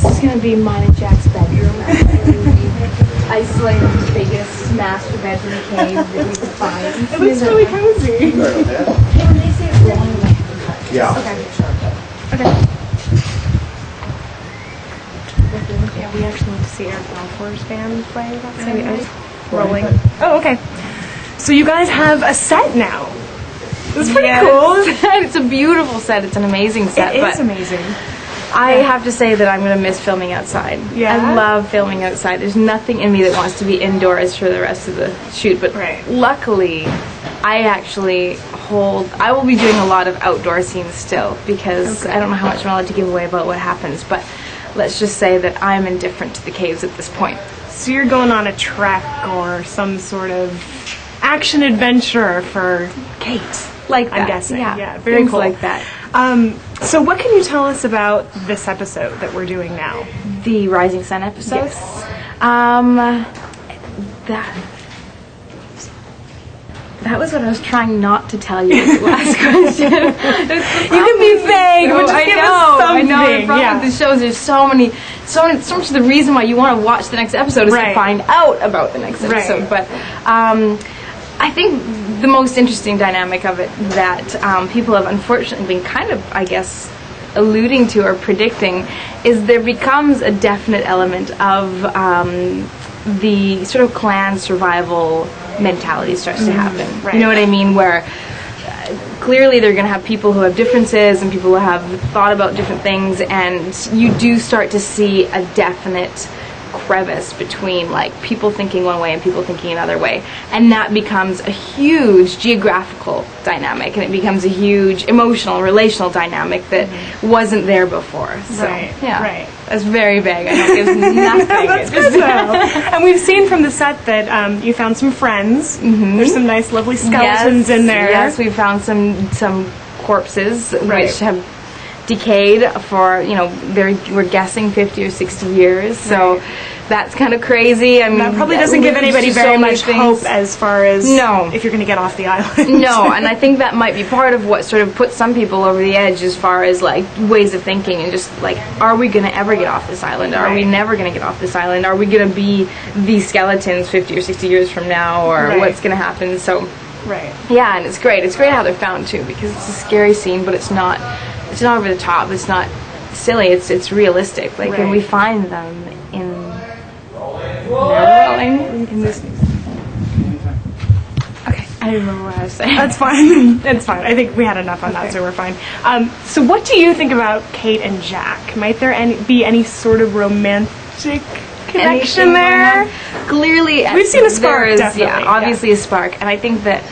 this is going to be mine and Jack's bedroom. Isolated, the biggest master bedroom cave that we could find. It looks really cozy. Yeah. Okay. Yeah, we actually went to see Eric Balfour's band play that Sunday. I was rolling. Oh, okay. So you guys have a set now. It's pretty cool. It's a beautiful set. It's an amazing set. It is amazing. I have to say that I'm going to miss filming outside. Yeah? I love filming outside. There's nothing in me that wants to be indoors for the rest of the shoot. But luckily, I will be doing a lot of outdoor scenes still because I don't know how much I'm allowed to give away about what happens. But let's just say that I'm indifferent to the caves at this point. So you're going on a trek or some sort of action adventure for Kate. Like that. I'm guessing. Yeah, very things cool. like that. So what can you tell us about this episode that we're doing now? The Rising Sun episode? Yes. That was what I was trying not to tell you in the last question. You can be vague, but just give us something. I know. The problem with the shows, there's so much of the reason why you want to watch the next episode is to find out about the next episode. But I think the most interesting dynamic of it that people have unfortunately been kind of, I guess, alluding to or predicting is there becomes a definite element of the sort of clan survival mentality starts to happen. You know what I mean? Where clearly they're going to have people who have differences and people who have thought about different things, and you do start to see a definite crevice between like people thinking one way and people thinking another way, and that becomes a huge geographical dynamic, and it becomes a huge emotional and relational dynamic that wasn't there before. So that's very vague. I know it gives nothing. That's good though. And we've seen from the set that you found some friends. There's some nice lovely skeletons in there. Yes, we found some corpses which have decayed for, we're guessing 50 or 60 years, so that's kind of crazy. I mean, that probably doesn't give anybody very much hope as far as if you're going to get off the island. No, and I think that might be part of what sort of puts some people over the edge as far as like ways of thinking and just like, are we going to ever get off this island? Are we never going to get off this island? Are we going to be these skeletons 50 or 60 years from now, or what's going to happen? So yeah, and it's great how they're found too, because it's a scary scene, but it's not over the top, it's not silly, it's realistic. Like when we find them in this. Okay, I don't remember what I was saying. That's fine. That's fine. I think we had enough on that, so we're fine. So what do you think about Kate and Jack? Might there be any sort of romantic connection there? Clearly, we've seen a spark. Definitely, obviously a spark, and I think that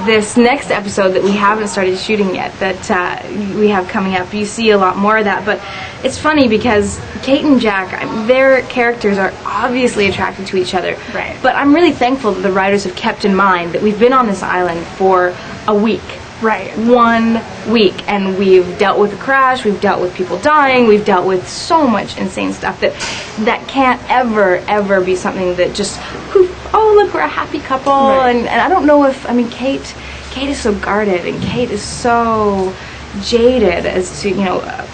this next episode that we haven't started shooting yet, that we have coming up, you see a lot more of that. But it's funny because Kate and Jack, their characters are obviously attracted to each other. But I'm really thankful that the writers have kept in mind that we've been on this island for a week. 1 week, and we've dealt with a crash, we've dealt with people dying, we've dealt with so much insane stuff that can't ever be something that just oh look, we're a happy couple. And I don't know if, Kate is so guarded, and Kate is so jaded as to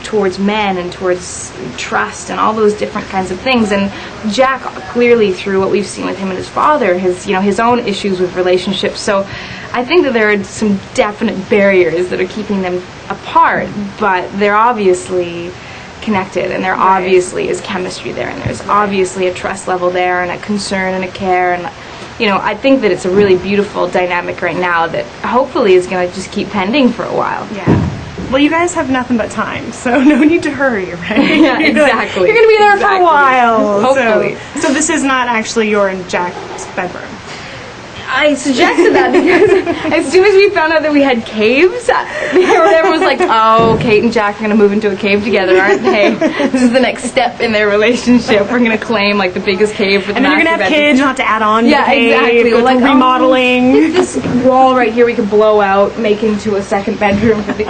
towards men and towards trust and all those different kinds of things. And Jack, clearly through what we've seen with him and his father, his own issues with relationships. So I think that there are some definite barriers that are keeping them apart, but they're obviously connected, and there obviously is chemistry there, and there's obviously a trust level there, and a concern and a care, and I think that it's a really beautiful dynamic right now that hopefully is going to just keep pending for a while. Well, you guys have nothing but time, so no need to hurry, right? Yeah, exactly. You're going to be there for a while. Hopefully. So this is not actually your and Jack's bedroom. I suggested that because as soon as we found out that we had caves, everyone was like, oh, Kate and Jack are going to move into a cave together, aren't they? This is the next step in their relationship. We're going to claim like the biggest cave for the and then you're going to have kids, not to add on to the cave, exactly. Go like remodeling. This wall right here we could blow out, make into a second bedroom for the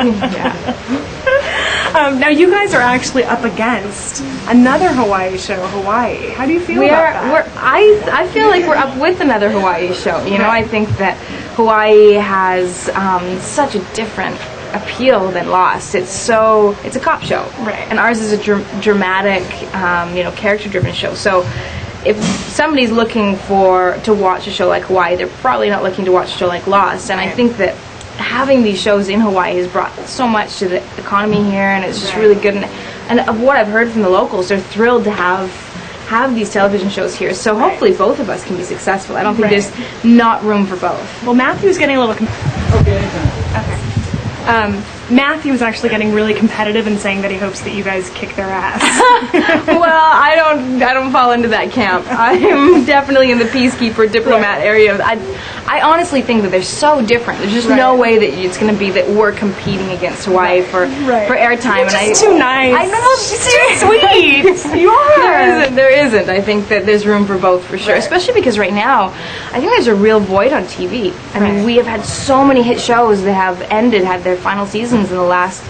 now you guys are actually up against another Hawaii show, Hawaii. How do you feel about that? I feel like we're up with another Hawaii show. I think that Hawaii has such a different appeal than Lost. It's a cop show, Right. and ours is a dramatic, character-driven show. So if somebody's looking to watch a show like Hawaii, they're probably not looking to watch a show like Lost. And I think that having these shows in Hawaii has brought so much to the economy here, and it's just really good. And of what I've heard from the locals, they're thrilled to have these television shows here. So hopefully both of us can be successful. I don't think there's not room for both. Well, Matthew's getting a little... Okay. Matthew's actually getting really competitive and saying that he hopes that you guys kick their ass. Well, I don't fall into that camp. I'm definitely in the peacekeeper diplomat area. I honestly think that they're so different. There's just no way that it's going to be that we're competing against Hawaii for airtime. You're just too nice. I know, she's too sweet. You are. There isn't. I think that there's room for both for sure. Especially because right now, I think there's a real void on TV. I mean, we have had so many hit shows that have had their final seasons in the last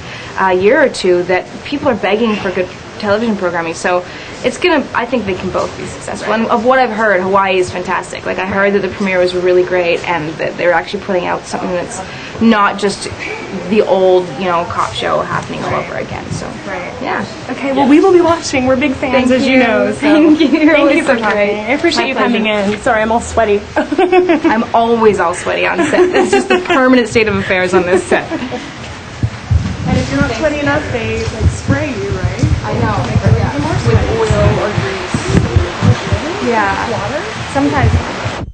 year or two, that people are begging for good television programming. So I think they can both be successful. And of what I've heard, Hawaii is fantastic. Like, I heard that the premiere was really great, and that they're actually putting out something that's not just the old, cop show happening all over again. So, yeah. Okay, well, we will be watching. We're big fans, as you know. So. Thank you. Thank you for talking. Great. I appreciate you coming in. Sorry, I'm all sweaty. I'm always all sweaty on set. It's just the permanent state of affairs on this set. And if you're not sweaty enough, they spray you, right? I know. With oil or grease. Yeah. Water? Sometimes.